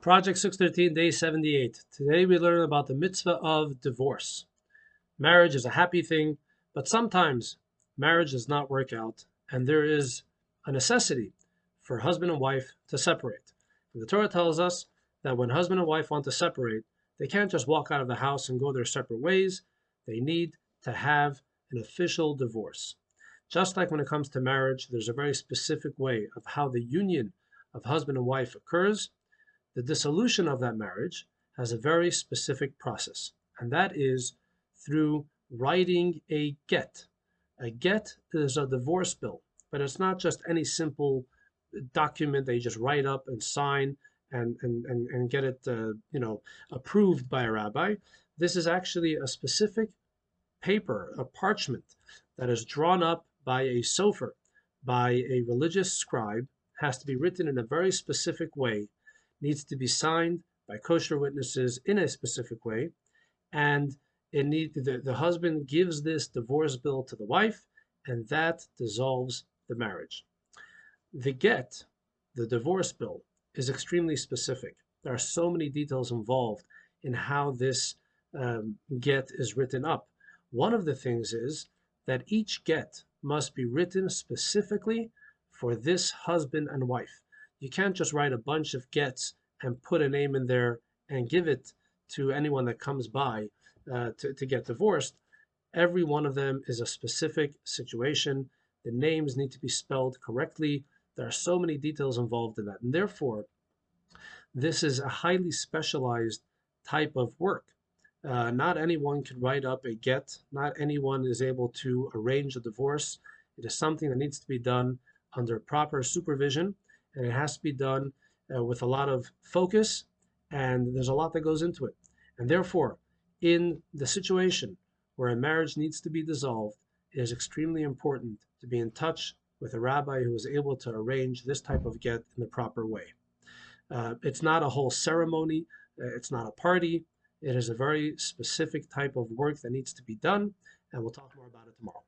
Project 613, day 78. Today we learn about the mitzvah of divorce. Marriage is a happy thing, but sometimes marriage does not work out, and there is a necessity for husband and wife to separate. And the Torah tells us that when husband and wife want to separate, they can't just walk out of the house and go their separate ways. They need to have an official divorce. Just like when it comes to marriage, there's a very specific way of how the union of husband and wife occurs. The dissolution of that marriage has a very specific process, and that is through writing a get. A get is a divorce bill, but it's not just any simple document that you just write up and sign and get it approved by a rabbi. This is actually a specific paper, a parchment that is drawn up by a sofer, by a religious scribe, has to be written in a very specific way, needs to be signed by kosher witnesses in a specific way, and the husband gives this divorce bill to the wife, and that dissolves the marriage. The get, the divorce bill, is extremely specific. There are so many details involved in how this get is written up. One of the things is that each get must be written specifically for this husband and wife. You can't just write a bunch of gets and put a name in there and give it to anyone that comes by to get divorced. Every one of them is a specific situation. The names need to be spelled correctly. There are so many details involved in that. And therefore, this is a highly specialized type of work. Not anyone can write up a get. Not anyone is able to arrange a divorce. It is something that needs to be done under proper supervision, and it has to be done with a lot of focus, and there's a lot that goes into it. And therefore, in the situation where a marriage needs to be dissolved, it is extremely important to be in touch with a rabbi who is able to arrange this type of get in the proper way. It's not a whole ceremony, it's not a party. It is a very specific type of work that needs to be done, and we'll talk more about it tomorrow.